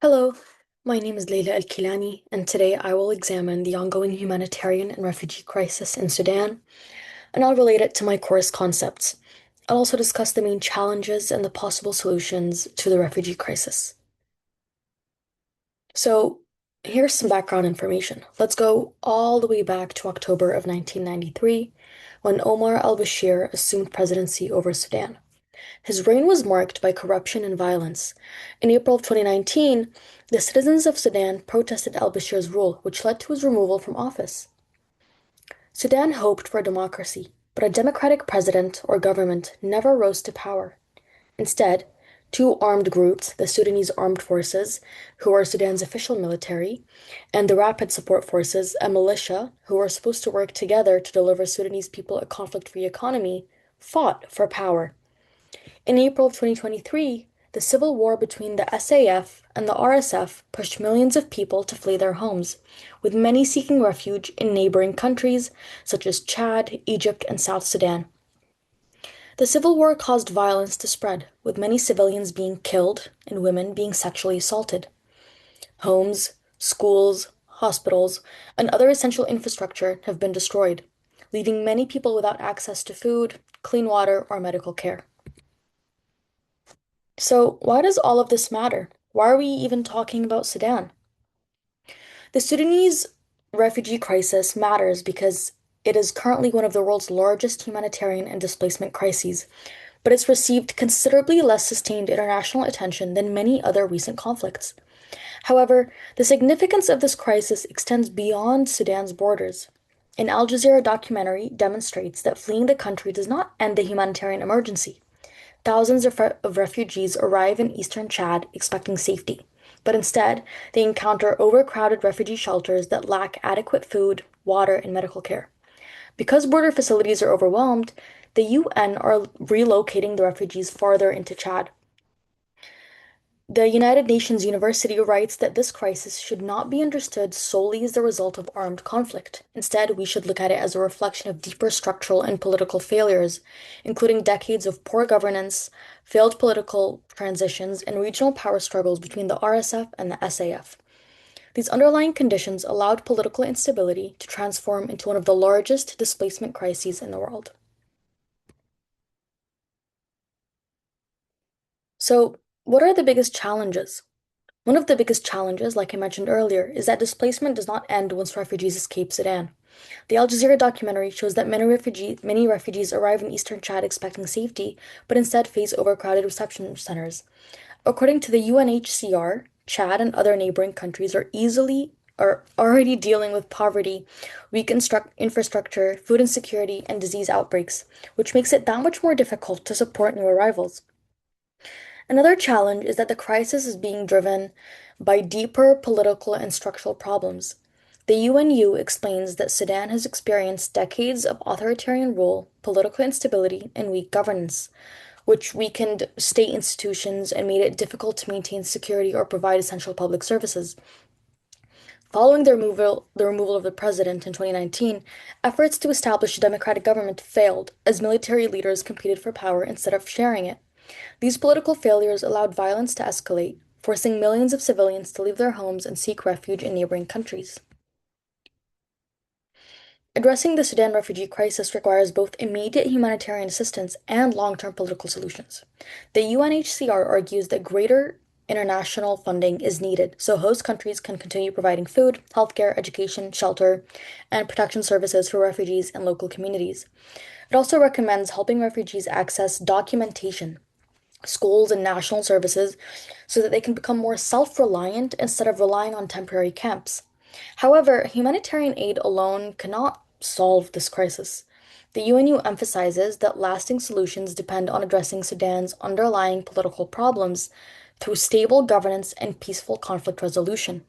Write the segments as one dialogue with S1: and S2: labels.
S1: Hello, my name is Leila Al-Kilani, and today I will examine the ongoing humanitarian and refugee crisis in Sudan, and I'll relate it to my course concepts. I'll also discuss the main challenges and the possible solutions to the refugee crisis. So, here's some background information. Let's go all the way back to October of 1993, when Omar al-Bashir assumed presidency over Sudan. His reign was marked by corruption and violence. In April of 2019, the citizens of Sudan protested al-Bashir's rule, which led to his removal from office. Sudan hoped for a democracy, but a democratic president or government never rose to power. Instead, two armed groups, the Sudanese Armed Forces, who are Sudan's official military, and the Rapid Support Forces, a militia who are supposed to work together to deliver Sudanese people a conflict-free economy, fought for power. In April of 2023, the civil war between the SAF and the RSF pushed millions of people to flee their homes, with many seeking refuge in neighboring countries such as Chad, Egypt, and South Sudan. The civil war caused violence to spread, with many civilians being killed and women being sexually assaulted. Homes, schools, hospitals, and other essential infrastructure have been destroyed, leaving many people without access to food, clean water, or medical care. So, why does all of this matter? Why are we even talking about Sudan? The Sudanese refugee crisis matters because it is currently one of the world's largest humanitarian and displacement crises, but it's received considerably less sustained international attention than many other recent conflicts. However, the significance of this crisis extends beyond Sudan's borders. An Al Jazeera documentary demonstrates that fleeing the country does not end the humanitarian emergency. Thousands of refugees arrive in eastern Chad expecting safety, but instead, they encounter overcrowded refugee shelters that lack adequate food, water, and medical care. Because border facilities are overwhelmed, the UN are relocating the refugees farther into Chad. The United Nations University writes that this crisis should not be understood solely as the result of armed conflict. Instead, we should look at it as a reflection of deeper structural and political failures, including decades of poor governance, failed political transitions, and regional power struggles between the RSF and the SAF. These underlying conditions allowed political instability to transform into one of the largest displacement crises in the world. So, what are the biggest challenges? One of the biggest challenges, like I mentioned earlier, is that displacement does not end once refugees escape Sudan. The Al Jazeera documentary shows that many refugees arrive in eastern Chad expecting safety, but instead face overcrowded reception centers. According to the UNHCR, Chad and other neighboring countries are already dealing with poverty, weak infrastructure, food insecurity, and disease outbreaks, which makes it that much more difficult to support new arrivals. Another challenge is that the crisis is being driven by deeper political and structural problems. The UNU explains that Sudan has experienced decades of authoritarian rule, political instability, and weak governance, which weakened state institutions and made it difficult to maintain security or provide essential public services. Following the removal of the president in 2019, efforts to establish a democratic government failed as military leaders competed for power instead of sharing it. These political failures allowed violence to escalate, forcing millions of civilians to leave their homes and seek refuge in neighboring countries. Addressing the Sudan refugee crisis requires both immediate humanitarian assistance and long-term political solutions. The UNHCR argues that greater international funding is needed so host countries can continue providing food, healthcare, education, shelter, and protection services for refugees and local communities. It also recommends helping refugees access documentation, schools, and national services so that they can become more self reliant instead of relying on temporary camps. However, humanitarian aid alone cannot solve this crisis. The UNU emphasizes that lasting solutions depend on addressing Sudan's underlying political problems through stable governance and peaceful conflict resolution.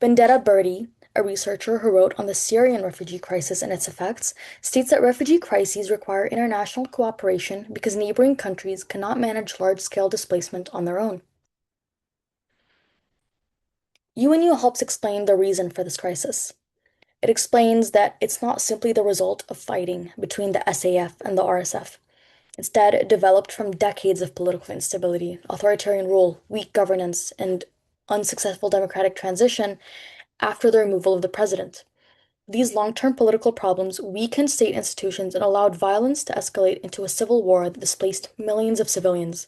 S1: Vendetta Birdie, a researcher who wrote on the Syrian refugee crisis and its effects, states that refugee crises require international cooperation because neighboring countries cannot manage large-scale displacement on their own. UNU helps explain the reason for this crisis. It explains that it's not simply the result of fighting between the SAF and the RSF. Instead, it developed from decades of political instability, authoritarian rule, weak governance, and unsuccessful democratic transition after the removal of the president. These long term political problems weakened state institutions and allowed violence to escalate into a civil war that displaced millions of civilians.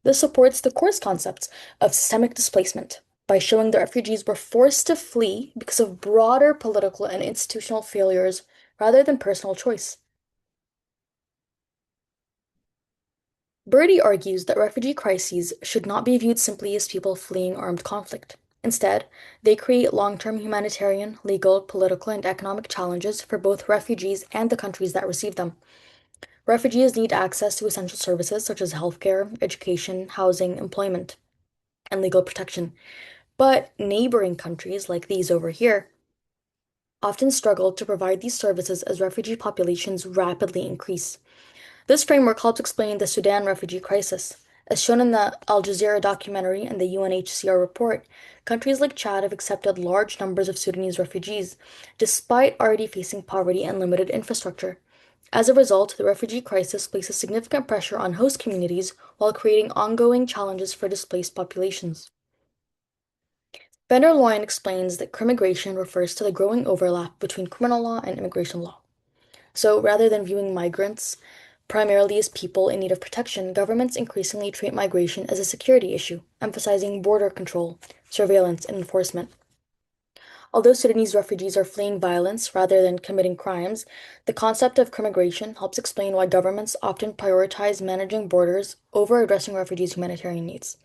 S1: This supports the course concepts of systemic displacement by showing that refugees were forced to flee because of broader political and institutional failures rather than personal choice. Birdie argues that refugee crises should not be viewed simply as people fleeing armed conflict. Instead, they create long term humanitarian, legal, political, and economic challenges for both refugees and the countries that receive them. Refugees need access to essential services such as healthcare, education, housing, employment, and legal protection. But neighboring countries, like these over here, often struggle to provide these services as refugee populations rapidly increase. This framework helps explain the Sudan refugee crisis. As shown in the Al Jazeera documentary and the UNHCR report, countries like Chad have accepted large numbers of Sudanese refugees, despite already facing poverty and limited infrastructure. As a result, the refugee crisis places significant pressure on host communities while creating ongoing challenges for displaced populations. van der Leyen explains that crimmigration refers to the growing overlap between criminal law and immigration law. So rather than viewing migrants primarily as people in need of protection, governments increasingly treat migration as a security issue, emphasizing border control, surveillance, and enforcement. Although Sudanese refugees are fleeing violence rather than committing crimes, the concept of crimmigration helps explain why governments often prioritize managing borders over addressing refugees' humanitarian needs.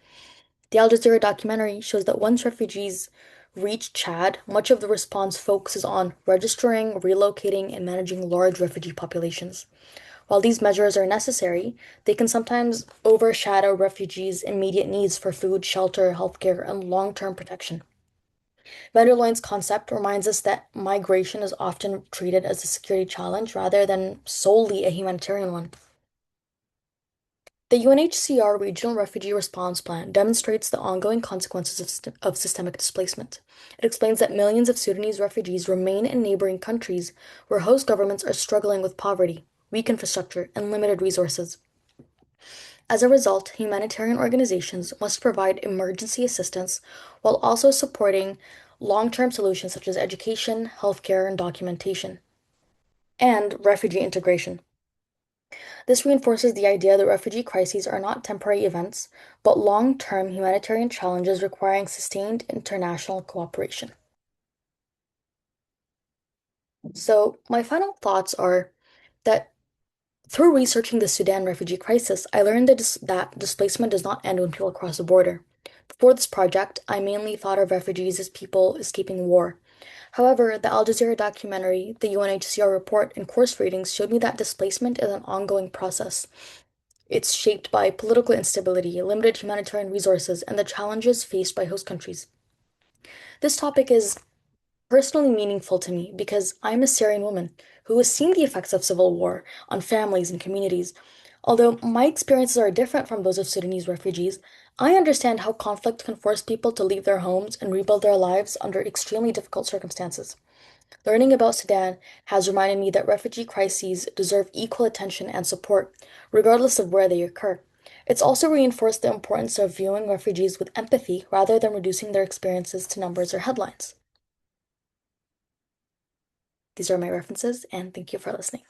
S1: The Al Jazeera documentary shows that once refugees reach Chad, much of the response focuses on registering, relocating, and managing large refugee populations. While these measures are necessary, they can sometimes overshadow refugees' immediate needs for food, shelter, healthcare, and long term protection. Van der Leyen's concept reminds us that migration is often treated as a security challenge rather than solely a humanitarian one. The UNHCR Regional Refugee Response Plan demonstrates the ongoing consequences of systemic displacement. It explains that millions of Sudanese refugees remain in neighboring countries where host governments are struggling with poverty, weak infrastructure, and limited resources. As a result, humanitarian organizations must provide emergency assistance while also supporting long term solutions such as education, healthcare, and documentation, and refugee integration. This reinforces the idea that refugee crises are not temporary events, but long term humanitarian challenges requiring sustained international cooperation. So, my final thoughts are that through researching the Sudan refugee crisis, I learned that displacement does not end when people cross the border. Before this project, I mainly thought of refugees as people escaping war. However, the Al Jazeera documentary, the UNHCR report, and course readings showed me that displacement is an ongoing process. It's shaped by political instability, limited humanitarian resources, and the challenges faced by host countries. This topic is personally meaningful to me because I'm a Syrian woman who has seen the effects of civil war on families and communities. Although my experiences are different from those of Sudanese refugees, I understand how conflict can force people to leave their homes and rebuild their lives under extremely difficult circumstances. Learning about Sudan has reminded me that refugee crises deserve equal attention and support, regardless of where they occur. It's also reinforced the importance of viewing refugees with empathy rather than reducing their experiences to numbers or headlines. These are my references, and thank you for listening.